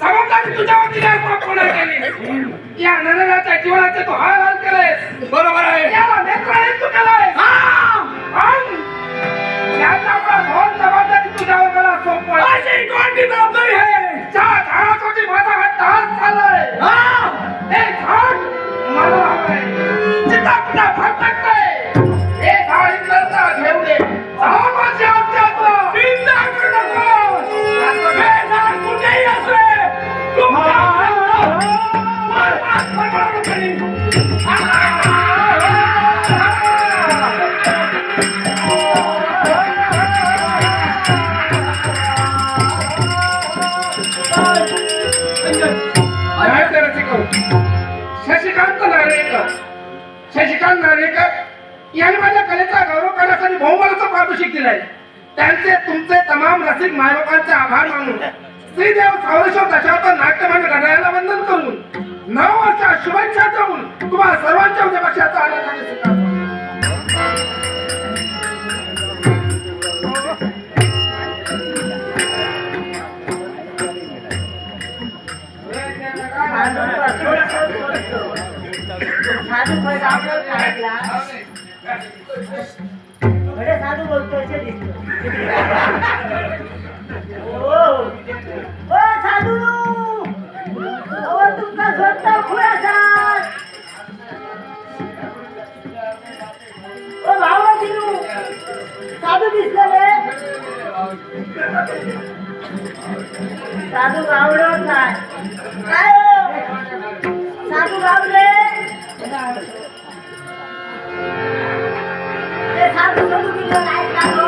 हे या नरनाच्या जीवनाचे तो हाल केलेस. बरोबर आहे. याला नेत्राने तू केलाय. याचा भोन जबाबदारी तुझ्यावर मला सोपवाय. अशी कोणती जबाबदारी आहे? ज्या झाडासाठी माझा हा टास चाललाय ते झाड मला हवंय. चितापुटा भटकतंय हे झाड इतरता घेऊ दे. माझी आज्ञा चिंता करू नको. हे झाड कुठेही असले तुमच्या शशिकांत नार्वेकर यांनी माझ्या कलेचा गौरव करण्यासाठी बहुमानाचं पारितोषिक दिलंय. त्यांचे तुमचे तमाम रसिक मायबापांचे आभार मानून श्रीदेव सावरेश्वर दशावतार नाट्यमंडळ घड्याळाला वंदन करून 9 वर्षाच्या शुभेच्छा देऊन तुम्हाला सर्वांच्या उद्यापक्षाचा आनंदाने स्वीकारतो. साधू बोलतोय साधू तुमचा स्वतः खुळासा भावा दिनू साधू दिसले रे. साधू गावलं काय काय साधू गावले साधू साधू दिलं काय साधू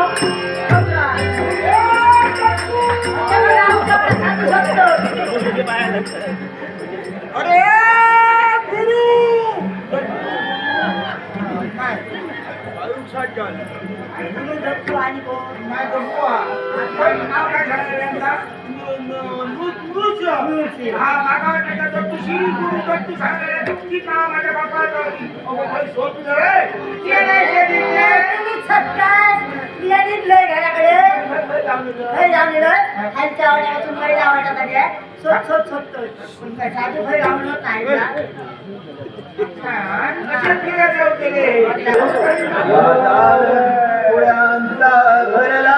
अरे साधू भाई रावलं नाही भरला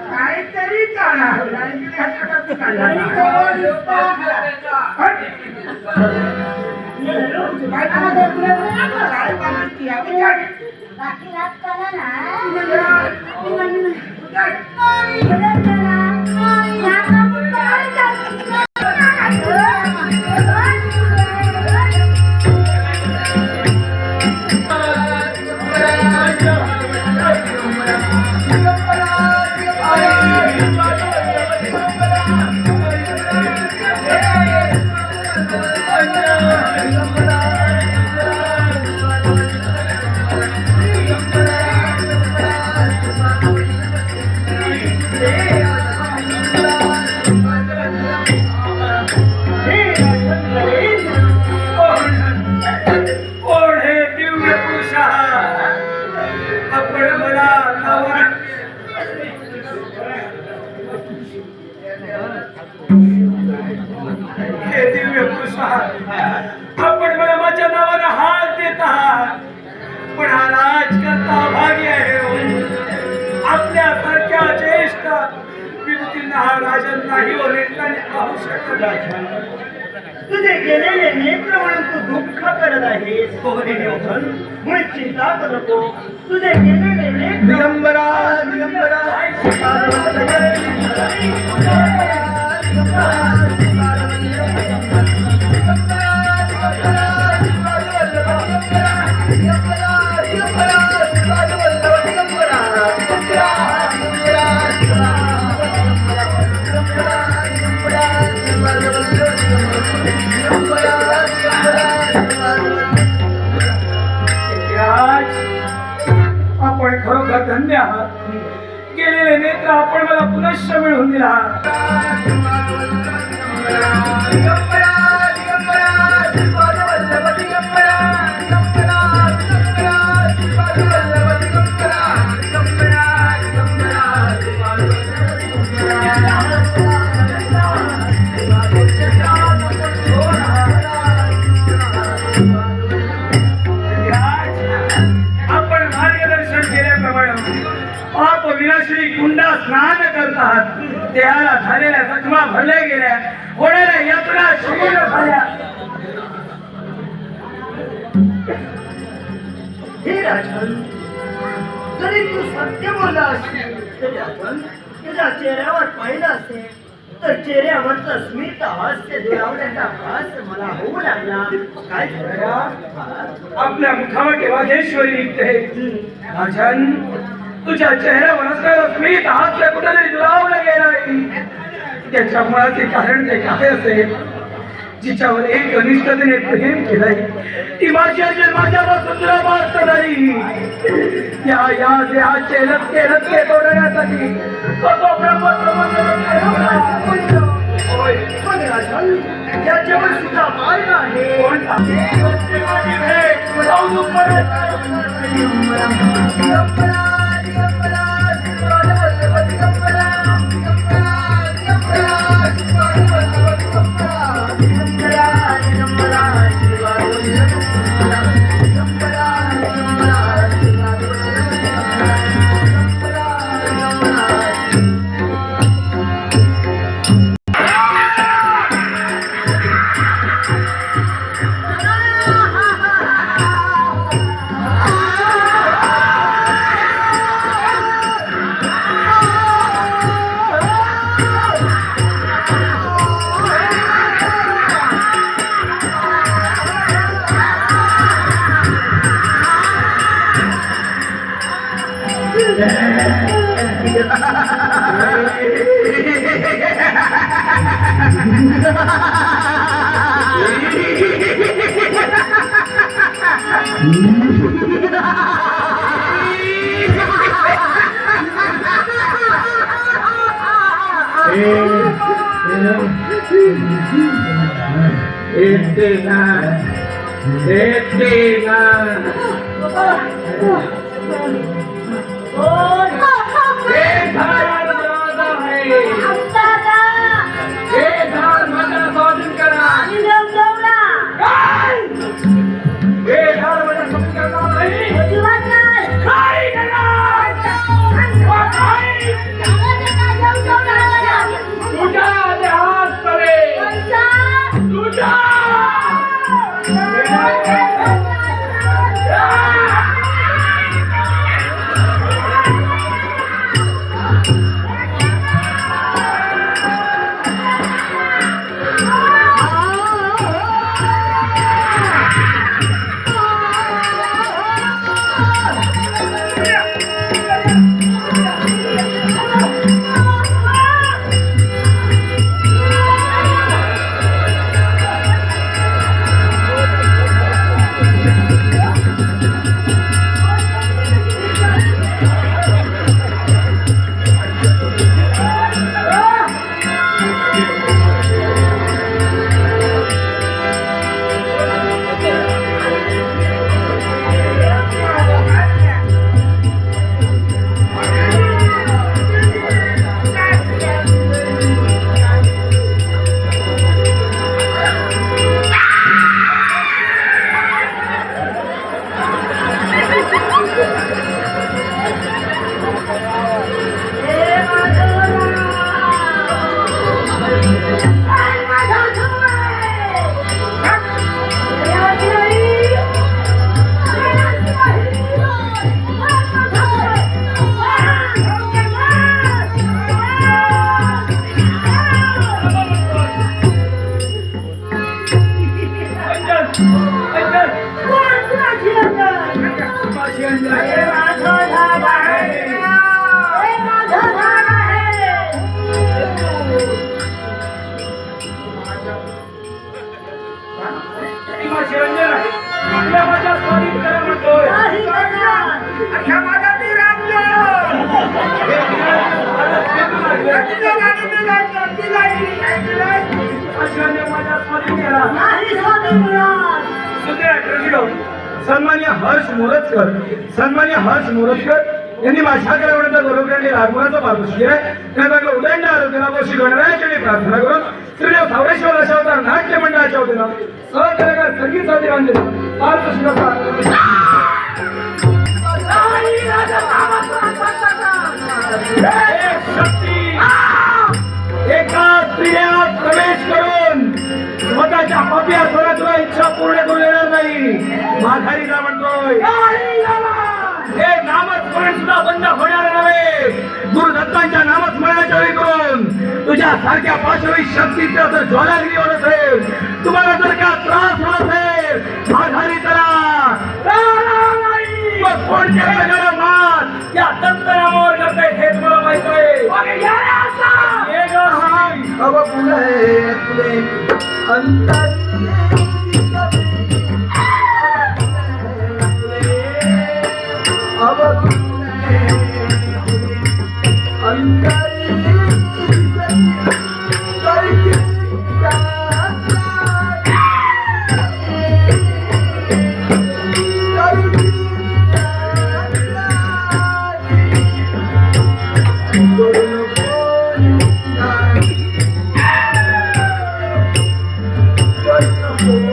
काहीतरी आपण मला माझ्या नावाने हात देत आहात, पण हा राजकर्ता भागी आहे. आपल्यासारख्या ज्येष्ठ विभूतींना हा राजन नाही व नेत्राने पाहू शकत नाही. तुझे गेलेले नेत्र म्हणून तू दुःख करत आहेस. मुळे चिंता करू नको. तुझे गेलेले नेत्र दिगंबरा दिगंबरा आपण खरोखर धन्य आहात. गेलेले नेत्र आपण मला पुनश्च मिळवून दिला. पाप विनाशनी कुंडा स्नान करतात. देहाला झालेल्या जखमा भरल्या गेल्या, होणाऱ्या यातना शिकून झाल्या. हे राजन, जरी तू सत्य बोलला असेल तरी आपण तुझ्या चेहऱ्यावर पाहिलं असेल तर चेहऱ्यावरचं स्मित हास्य दुरावण्याचा भास मला होऊ लागला. काय झालं? आपल्या मुखावर केव्हादेश्वरी निघते. राजन, तुझ्या चेहऱ्यावर असलेलं स्मित हास्य कुठेतरी दुरावलं गेलंय. त्याच्या मुळाचे कारण ते काय असेल? जिच्यावर एक अनिष्टतेने प्रेम केलंय ती माझ्या जन्माच्यापासून तुला मारत नाही. या देहाचे रस्ते तोडण्यासाठी तो याच्यावर सुद्धा मार्ग आहे. कोणता? सन्मान्य हर्ष मोरजकर यांनी माझ्या करावण्याचा गौरवण्याने रागवण्याचा पारदर्शी आहे त्यांना उदंड आरोग्याला व श्री गणरायाची प्रार्थना करून श्रीदेव सावरेश्वर अशा होता नाट्य मंडळाच्या वतीनं सहकार्यकार संगीत साधीरांजली एका स्त्रियात प्रवेश करून स्वतःच्या पापी असणारा तुला इच्छा पूर्ण करू देणार नाही माघारी जा म्हणतोय हे नामस्मरण सुद्धा बंद होणार नव्हे गुरुदत्तांच्या नामस्मरणाच्या वेळी करून तुझ्या सारख्या पाशवी शक्तीचा जर ज्वालाग्नी होत असेल तुम्हाला जर का त्रास होत असेल माघारी करा मग कोणत्या प्रकारे मात या तंत्रनामावर करताय हे तुम्हाला माहित आहे अंतर Oh,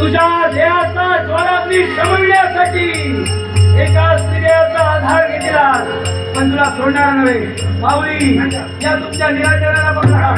तुझ्या देहाचा ज्वालाग्नी शमविण्यासाठी एका स्त्रियाचा आधार घेतला, पण तुला सोडणार नव्हे. माऊली, या तुमच्या निराकरणाला बघा.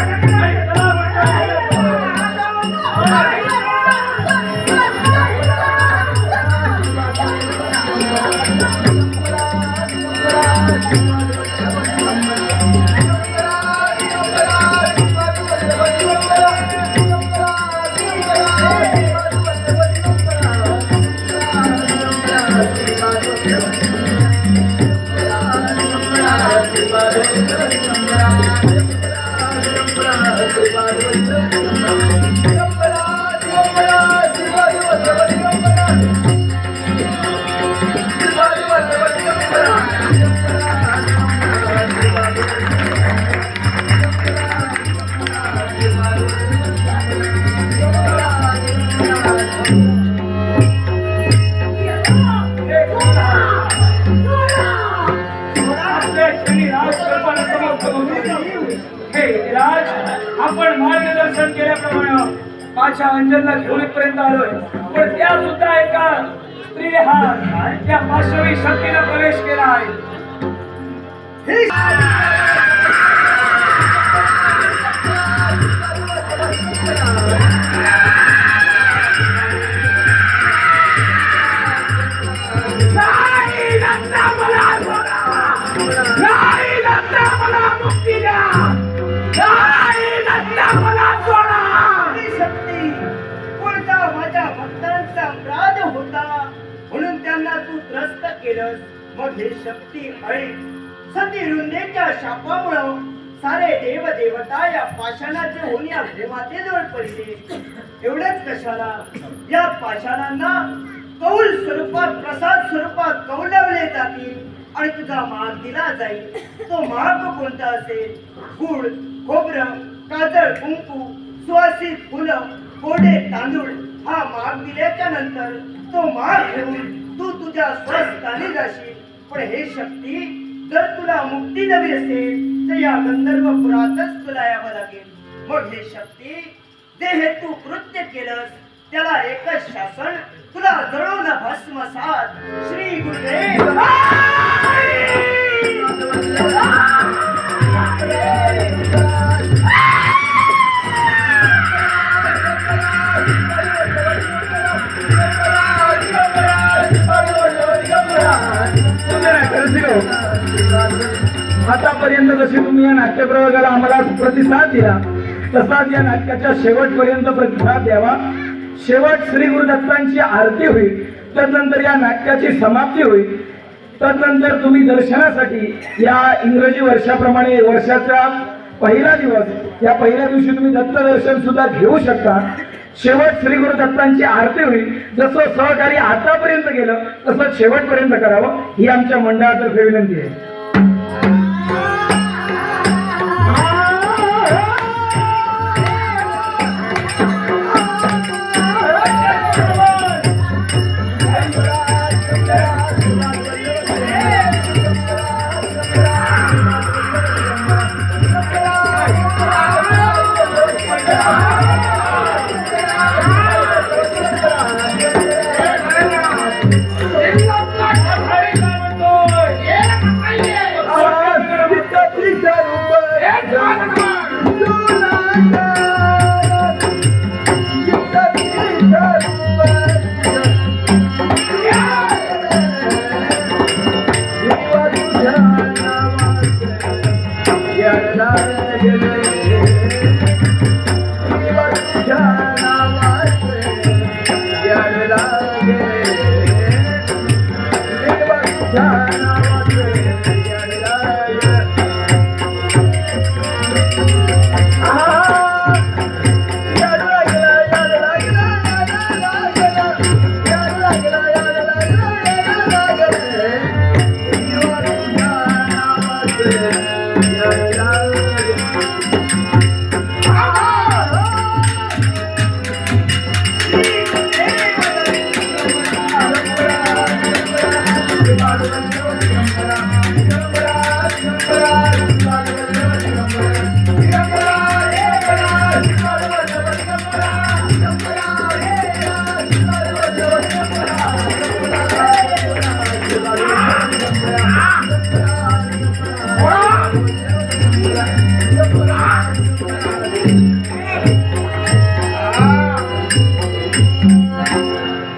आपण मार्गदर्शन केल्याप्रमाणे माझ्या अंजनला घेऊन इथपर्यंत आलोय, पण त्या सुद्धा एका स्त्री हा त्या पाशवी शक्तीने प्रवेश केला आहे. म्हणून त्यांना तू त्रस्त केलंस. मग हे शक्ती अळी सती रुंदेच्या शापामुळं सारे देव देवता या पाषाणाचे होऊन या भूमातेजवळ पडले. एवढंच कशाला, या पाषाणांना कौल स्वरूपात प्रसाद स्वरूपात कौलवले जातील आणि तुझा माग दिला जाईल. तो माग कोणता असेल? गुळ, खोबरं, काजळ, कुंकू, सुवासिक फुलं, कोडे तांदूळ हा माग दिल्याच्या नंतर तो माग घेऊन तू तुझ्या स्वस्थानी जाशील. पण हे शक्ती, जर तुला मुक्ती नवी असेल तर या गंधर्वपुरातच तुला यावं लागेल. मग हे शक्ती, जे हे तू कृत्य केलंस त्याला एकच शासन, तुला जळवून भस्मसात. श्री गुरुदेव. आतापर्यंत जशी तुम्ही या नाट्यप्रयोगाला आम्हाला प्रतिसाद दिला, तसाच या नाट्याच्या शेवटपर्यंत प्रतिसाद द्यावा. शेवट श्री गुरुदत्तांची आरती होईल, त्यानंतर या नाट्याची समाप्ती होईल. त्यानंतर तुम्ही दर्शनासाठी या इंग्रजी वर्षाप्रमाणे वर्षाचा पहिला दिवस, या पहिल्या दिवशी तुम्ही दत्त दर्शन सुद्धा घेऊ शकता. शेवट श्री गुरुदत्तांची आरती होईल. जसं सहकार्य आतापर्यंत केलं तसं शेवटपर्यंत करावं, ही आमच्या मंडळातर्फे विनंती आहे.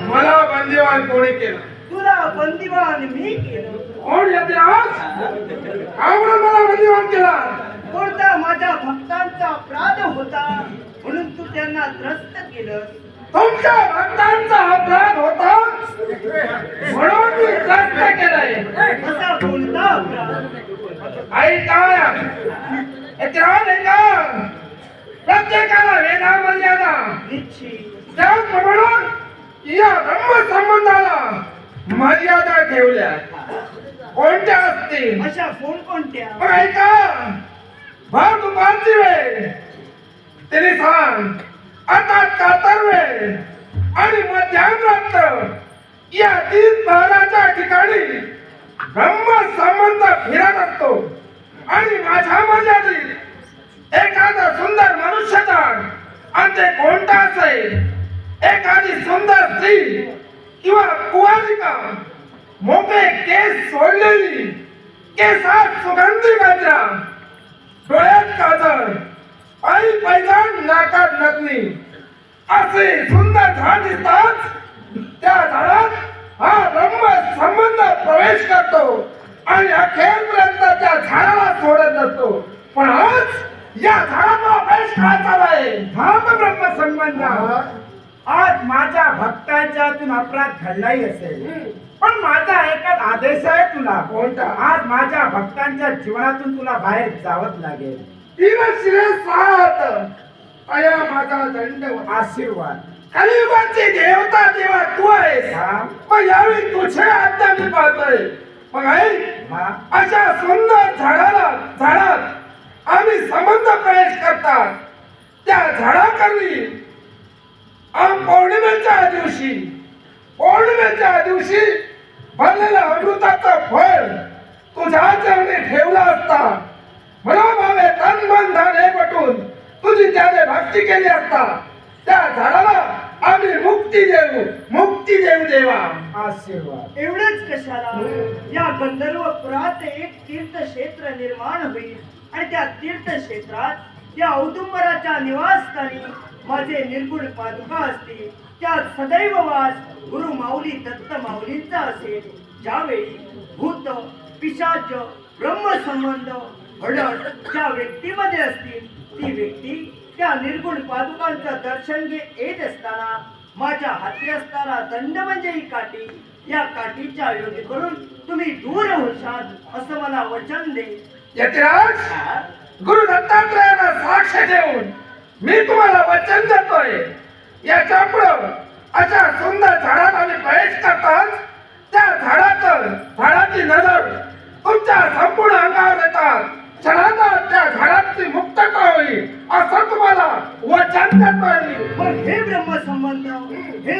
मला बंदिवान कोणी केलं? तुला बंदिवान मी केलं. कोण यतिराज? आवडून मला बंदिवान केला. कोणता माझ्या भक्तांचा अपराध होता म्हणून तू त्यांना त्रस्त केलं. तुमच्या भक्तांचा अपराध होता म्हणून मी त्रस्त केलंय. असा कोणता अपराध? ऐका यतिराज, ऐका. प्रत्येकाला वेदा मर्यादा निश्चित त्याचप्रमाणे या ब्रह्म संबंधाला मर्यादा ठेवल्या. कोणत्या असतील? अशा कोणकोणत्या? मग ऐका. भर दुपारची वेळ तिने सांग, आता कातर वेळ आणि मध्याह्न रात्र या तीन पहराच्या ठिकाणी ब्रह्म संबंध फिरत असतो आणि माझ्या मर्यादित एखादा सुंदर मनुष्यजाळ आणि ते कोणता असेल, एखादी सुंदर स्त्री किंवा कुवारिका, मोठे केस सोडलेली, केसात सुगंधी गजरा, डोळ्यात काजळ, पायी पैजाण, नाकात नथनी असे सुंदर झाड दिसतात. त्या झाडात हा ब्रह्म संबंध प्रवेश करतो आणि अखेरपर्यंत त्या झाडाला सोडत नसतो. पण आज या झाडाला प्रवेश करायचा नाही. हा ब्रह्म संबंध आज माझ्या भक्तांच्यातून अपराध घडलाही असेल, पण माझा एकच आदेश आहे तुला. कोणता? आज माझ्या भक्तांच्या जीवनातून तुला बाहेर जावंच लागेल. तीन शिरे सात अया माझा दंड आशीर्वाद. कलियुगाची देवता देवा तू आहेस. हा. मग यावेळी तुझे आज्ञा मी पाहतोय. मग ऐक, हा. अशा सुंदर झाडात आम्ही संबंध प्रवेश करतात. त्या झाडाकरवी पौर्णिमेच्या दिवशी भरलेलं अमृताचं फळ तुझ्या चरणी ठेवलं असता. मनोभावे तन मन धन एकवटून तुझी त्याने भक्ती केली असता. त्या झाडाला आम्ही मुक्ती देऊ देवा. आशीर्वाद. एवढंच कशाला, या गंधर्वपुरात एक तीर्थक्षेत्र निर्माण होईल आणि त्या तीर्थक्षेत्रात या औदुंबराच्या निवासस्थानी माझे निर्गुण पादुका असतील. त्या सदैव वास गुरु माऊली दत्त माऊलींचा असेल. ज्यावेळी भूत पिशाच ब्रह्मसंबंध हडळ ज्या व्यक्तीमध्ये असतील, ती व्यक्ती त्या निर्गुण पादुकांचं दर्शन येत असताना माझ्या हाती असताना दंड म्हणजे ही काठी, या काठीच्या योगी करून तुम्ही दूर होशाल असं मला वचन दे. यतिराज, गुरु दत्तात्रयाला साक्ष देऊन मी तुम्हाला वचन देतोय. याच्या पुढं अशा सुंदर झाडात आम्ही प्रवेश करतात. त्या झाडाची नजर तुमच्या संपूर्ण अंगावर येतात. क्षणाला त्या झाडाची मुक्तता होईल असं तुम्हाला वचन देतोय मी. मग हे ब्रह्मसंबंध हे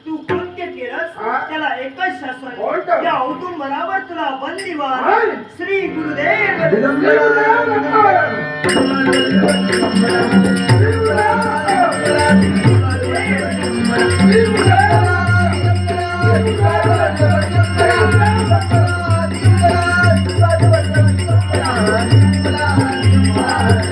तू कृत्य केलंस, हा? त्याला एकच शासन. कोणतं? या औदुंबरावर तुला बंदिवान. हाय. श्री गुरुदेव. Thank you.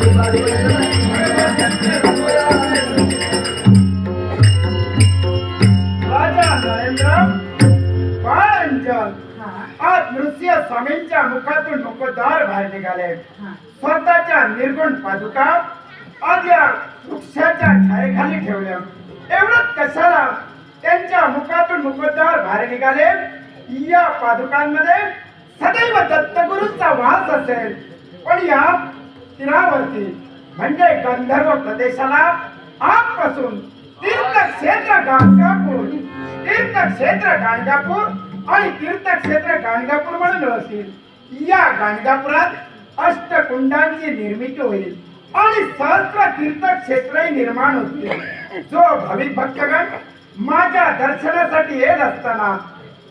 मुखद्वार बाहेर निघाले. स्वतःच्या निर्गुण पादुका आज या वृक्षाच्या छायेखाली ठेवल्या. एवढंच कशाला त्यांच्या मुखातून मुखद्वार बाहेर निघाले. या पादुकांमध्ये सदैव दत्तगुरूंचा वास असेल. पण या तीरावरती म्हणजे गंधर्व प्रदेशाला आजपासून तीर्थक्षेत्र गाणगापूर आणि तीर्थक्षेत्र गाणगापूर म्हणून ओळखतील. या गाणगापुरात अष्टकुंडांची निर्मिती होईल आणि सहस्त्र तीर्थक्षेत्रही निर्माण होतील. जो भाविक भक्तगण माझ्या दर्शनासाठी येत असताना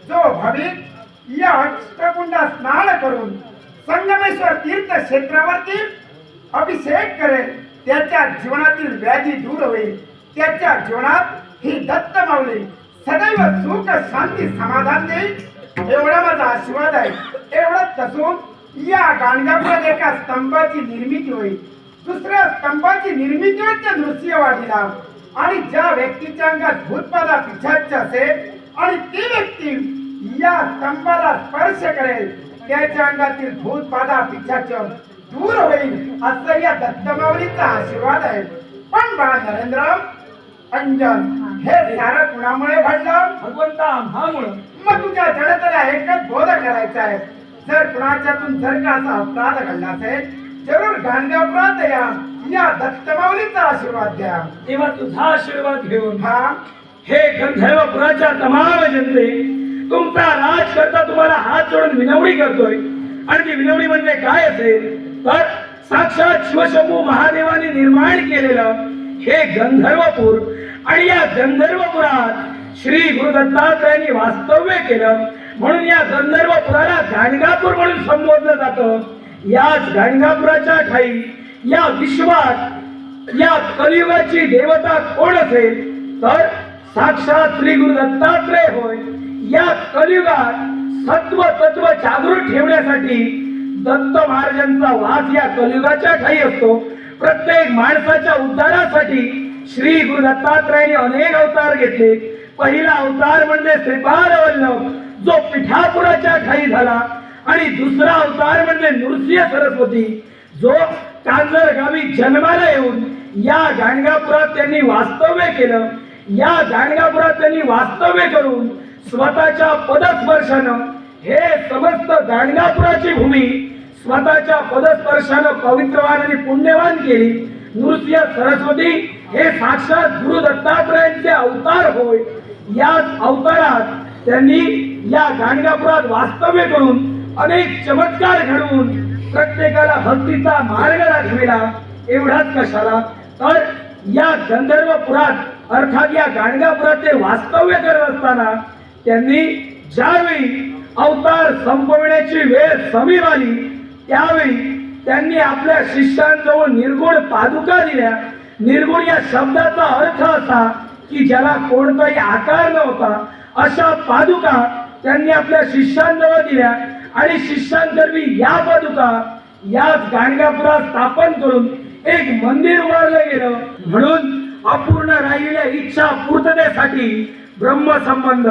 जो भाविक या अष्टकुंडात स्नान करून संगमेश्वर तीर्थक्षेत्रावरती अभिषेक करेल त्याच्या जीवनातील व्याधी दूर होईल. त्याच्या जीवनात ही दत्त माऊली सदैव सुख शांती समाधान देईल एवढा माझा आशीर्वाद आहे. एवढंच नसून या गाणगापुरात एका स्तंभाची निर्मिती होईल. दुसऱ्या स्तंभाची निर्मिती होईल त्या नृसिंहवाडीला. आणि ज्या व्यक्तीच्या अंगात भूतबाधा पिशाच असेल आणि ती व्यक्ती या स्तंभाला स्पर्श करेल त्याच्या अंगातील भूतबाधा पिशाच दूर होईल असं या दत्तमाऊलीचा आशीर्वाद आहे. पण बाळा नरेंद्र अंजन हे सारं कुणामुळे घडलं? भगवंता आम्हामुळं. मग तुझ्या जडतेला एकच बोध करायचा आहे. जर कुणाच्यातून जर का असा अपराध घडला असेल जरूर गाणगापुरात या दत्तमाऊलीचा आशीर्वाद द्या. तेव्हा तुझा आशीर्वाद घेऊन हा हे गंधर्वपुराच्या तमाम जनते तुमचा राज करता तुम्हाला हात जोडून विनवणी करतोय. आणि ती विनवणी म्हणजे काय असेल तर साक्षात शिवशंभू महादेवाने निर्माण केलेलं हे गंधर्वपूर आणि या गंधर्वपुरात श्री गुरु दत्तात्रयांनी वास्तव्य केलं म्हणून या गंधर्वपुराला गाणगापूर म्हणून संबोधलं जातं. याच गाणगापुराच्या ठाई या विश्वात या कलियुगाची देवता कोण असेल तर साक्षात श्री गुरु दत्तात्रय होय. या कलियुगात सत्व तत्व जागृत ठेवण्यासाठी दत्त महाराजांचा वास या कलियुगाच्या ठाई असतो. प्रत्येक माणसाच्या उद्धारासाठी श्री गुरु दत्तात्रयाने अनेक अवतार घेतले. पहिला अवतार म्हणजे श्रीपाद वल्लभ जो पिठापुराच्या ठाई झाला आणि दुसरा अवतार म्हणजे नृसिंह सरस्वती जो कांजर गावी जन्माला येऊन या गाणगापुरात त्यांनी वास्तव्य केलं. या गाणगापुरात त्यांनी वास्तव्य करून स्वतःच्या पदस्पर्शानं हे समस्त गाणगापुराची भूमी स्वतःच्या पदस्पर्शानं पवित्रवान आणि पुण्यवान केली. नृसिंह सरस्वती हे साक्षात गुरु दत्तात्रयांचे अवतार होय. या अवतारात त्यांनी या गाणगापुरात वास्तव्य करून अनेक चमत्कार घडवून प्रत्येकाला भक्तीचा मार्ग दाखविला. एवढाच कशाला तर या गंधर्वपुरात अर्थात या गाणगापुरात ते वास्तव्य करत असताना त्यांनी ज्यावेळी अवतार संपविण्याची वेळ समीप आली त्यावेळी त्यांनी आपल्या शिष्यांजवळ निर्गुण पादुका दिल्या. निर्गुण या शब्दाचा अर्थ असा की ज्याला कोणताही आकार नव्हता अशा पादुका त्यांनी आपल्या शिष्यांजवळ दिल्या आणि शिष्यांकरवी या पादुका याच गाणगापुरात स्थापन करून एक मंदिर उभारलं गेलं. म्हणून अपूर्ण राहिलेल्या इच्छा पूर्ततेसाठी ब्रह्मसंबंध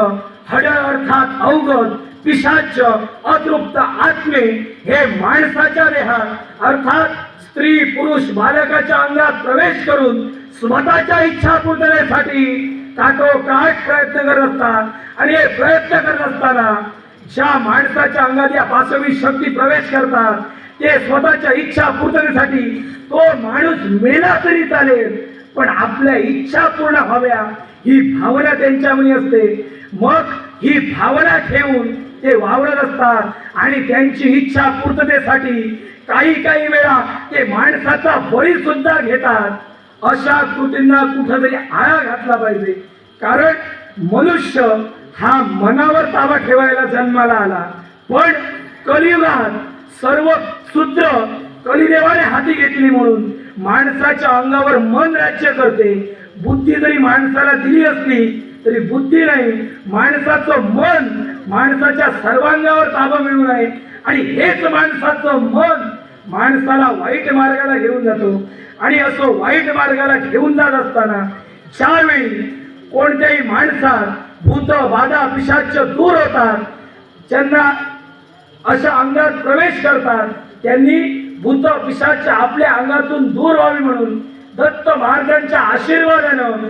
हडळ अर्थात अवगत पिशाच अतृप्त आत्मे हे माणसाच्या देहात अर्थात स्त्री पुरुष बालकाच्या अंगात प्रवेश करून स्वतःच्या इच्छा पूर्ततेसाठी काटोकाट प्रयत्न करत असतात. आणि हे प्रयत्न करत असताना ज्या माणसाच्या अंगात या पाचवी शक्ती प्रवेश करतात ते स्वतःच्या इच्छा पूर्ततेसाठी तो माणूस मेला तरी चालेल पण आपल्या इच्छा पूर्ण व्हाव्या ही भावना त्यांच्यामध्ये असते. मग ही भावना ठेवून ते वावरत असतात आणि त्यांची इच्छा पूर्ततेसाठी काही वेळा ते माणसाचा बळी सुद्धा घेतात. अशा कृतींना कुठेतरी आळा घातला पाहिजे. कारण मनुष्य हा मनावर ताबा ठेवायला जन्माला आला पण कलियुगात सर्व शूद्र कलिदेवाने हाती घेतली म्हणून माणसाच्या अंगावर मन राज्य करते. बुद्धी जरी माणसाला दिली असली तरी बुद्धी नाही माणसाचं मन माणसाच्या सर्वांगावर ताबा मिळून आहे आणि हेच माणसाचं मन माणसाला वाईट मार्गाला घेऊन जातो. आणि असं वाईट मार्गाला घेऊन जात असताना ज्यावेळी कोणत्याही माणसात भूत बाधा पिशाच दूर होतात ज्यांना अशा अंगात प्रवेश करतात त्यांनी भूत पिशाच आपल्या अंगातून दूर व्हावी म्हणून दत्त महाराजांच्या आशीर्वादानं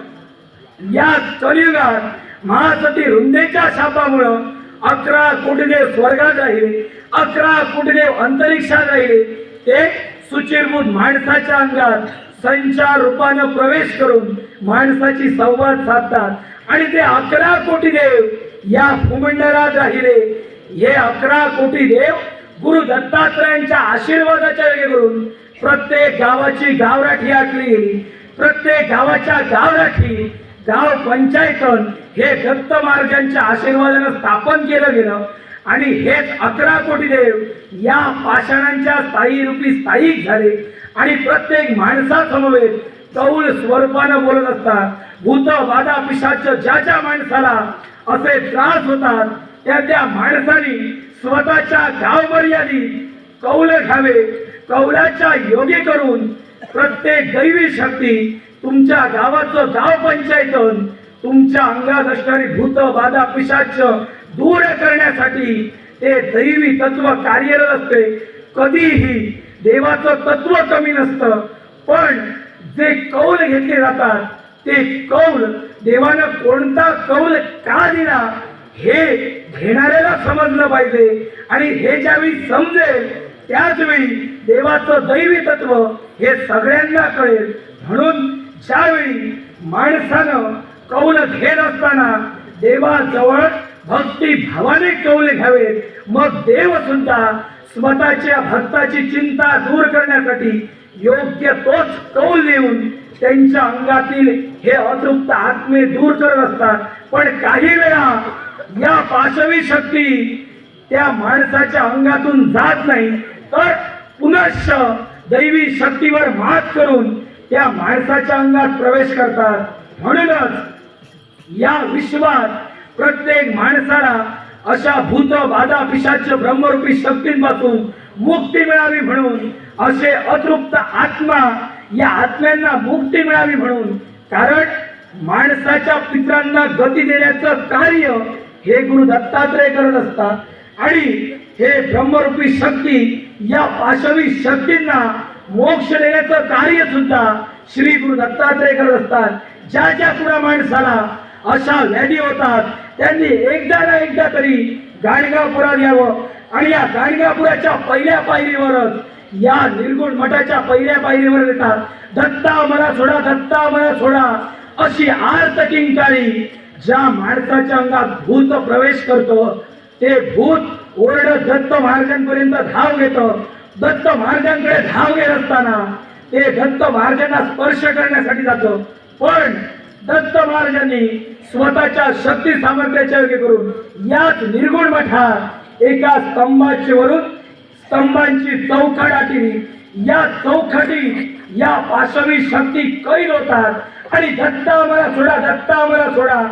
या कलियुगात महासती रुंदेच्या शापामुळं 11 कोटी देव स्वर्गात राहिले, 11 कोटी देव अंतरिक्षात राहिले. ते सुचिरभूत माणसाच्या अंगात संचार रूपानं प्रवेश करून माणसाची संवाद साधतात आणि ते 11 कोटी देव या भूमंडलात राहिले. हे 11 कोटी देव गुरु दत्तात्रयांच्या आशीर्वादाच्या योगे करून प्रत्येक गावाची गावराठी आखली गेली. प्रत्येक गावाच्या गावराठी गाव पंचायतन हे दत्त महाराजांच्या आशीर्वादानं स्थापन केलं गेलं आणि हेच 11 कोटी देव या पाषाणांच्या स्थायी रूपी स्थायिक झाले आणि प्रत्येक माणसासमवेत कौल स्वरूपानं बोलत असतात. भूत बाधा पिशाच ज्या माणसाला असे त्रास होतात त्या माणसाने स्वतःच्या गाव मर्यादित कौल घ्यावे. कौलाच्या योगी करून प्रत्येक दैवी शक्ती तुमच्या गावाचं गाव पंचायतन तुमच्या अंगात असणारी भूत बाधा पिशाच दूर करण्यासाठी ते दैवी तत्व कार्यरत असते. कधीही देवाचं तत्व कमी नसतं, पण जे कौल घेतले जातात ते कौल देवानं कोणता कौल का दिला हे घेणाऱ्याला समजलं पाहिजे आणि हे ज्यावेळी समजेल त्याच वेळी देवाचं दैवी तत्व हे सगळ्यांना कळेल. म्हणून ज्यावेळी माणसानं कौल घेत असताना देवाजवळ भक्ती भावाने कौल घ्यावेत. मग देव सुद्धा स्वतःच्या भक्ताची चिंता दूर करण्यासाठी योग्य तोच कौल देऊन त्यांच्या अंगातील हे अतृप्त आत्मे दूर करत असतात. पण काही वेळा या पाशवी शक्ती त्या माणसाच्या अंगातून जात नाही, तर पुनश्च दैवी शक्तीवर मात करून त्या माणसाच्या अंगात प्रवेश करतात. म्हणूनच या विश्वात प्रत्येक माणसाला अशा भूत बाधा पिशाच ब्रह्मरूपी शक्तींपासून मुक्ती मिळावी म्हणून, असे अतृप्त आत्मा या आत्म्यांना मुक्ती मिळावी म्हणून, कारण माणसाच्या पितरांना गती देण्याचं कार्य हे गुरु दत्तात्रय करत असतात आणि हे ब्रह्मरूपी शक्ती या पाशवी शक्तींना मोक्ष देण्याचं कार्य सुद्धा श्री गुरु दत्तात्रय करत असतात. ज्या पुढे माणसाला अशा व्याधी होतात त्यांनी एकदा ना एकदा तरी गाणगापुरात यावं आणि या गाणगापुराच्या पहिल्या पायरीवरच या निर्गुण मठाच्या पहिल्या पायरीवर येतात. दत्ता मला सोडा, दत्ता मला सोडा अशी आर्त किंकाळी ज्या माणसाच्या अंगात भूत प्रवेश करतो ते भूत ओरडत दत्त महाराजांपर्यंत धाव घेतं. दत्त महाराजांकडे धाव घेत असताना ते दत्त महाराजांना स्पर्श करण्यासाठी जातं, पण दत्त महाराजांनी स्वतःच्या शक्ती सामर्थ्याच्या योगे करून याच निर्गुण मठात एका स्तंभाची वरून स्तंभांची चौकट आखली. या चौकटी या पाशवी शक्ती कैद होतात आणि दत्ता मला सोडा, दत्ता मला सोडा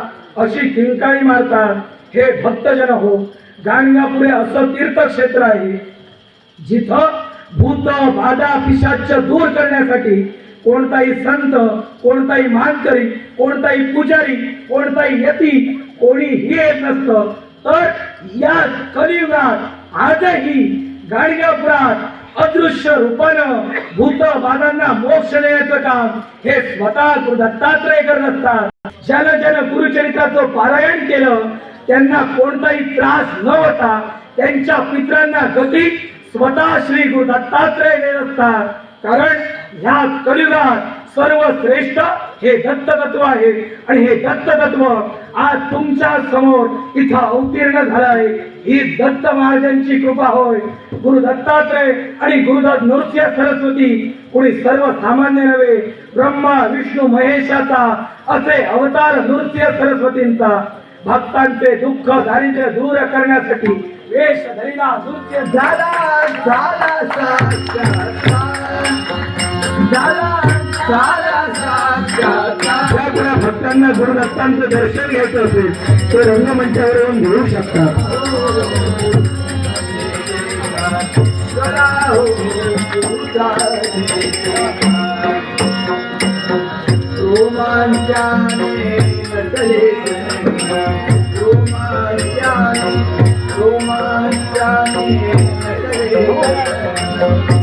अशी किंकाळी मारतात. हे भक्तजन हो, गाणगापुरे असं तीर्थक्षेत्र आहे जिथं भूत बाधा पिशाच दूर करण्यासाठी कोणताही संत, कोणताही मानकरी, कोणताही पुजारी, कोणताही यती कोणीही येत नसतं. तर या कलियुगात आजही गाणगापुरात अदृश्य रूपानं भूत बाधांना मोक्ष देण्याचं काम हे स्वतः गुरु दत्तात्रय करत असतात. ज्यानं गुरुचरित्राचं पारायण केलं त्यांना कोणताही त्रास न होता त्यांच्या पितरांना गती स्वतः श्री गुरु दत्तात्रय देत असतात. कारण ह्या कलियुगात सर्वश्रेष्ठ हे दत्त तत्व आहे आणि हे दत्त तत्व आज तुमच्या समोर इथं अवतीर्ण झालं आहे. ही दत्त महाराजांची कृपा होय. गुरु दत्तात्रय आणि गुरुदत्त नृसिंह सरस्वती कोणी सर्वसामान्य नव्हे, ब्रह्मा विष्णू महेशाचा असे अवतार नृसिंह सरस्वतींचा भक्तांचे दुःख दारिद्र्य दूर करण्यासाठी वेश धरिला नृत्य झाला ज्या कोणा भक्तांना गुरुदत्तांचं दर्शन घ्यायचं असेल ते रंगमंचावर येऊन घेऊ शकतात. रोमांचाने कलर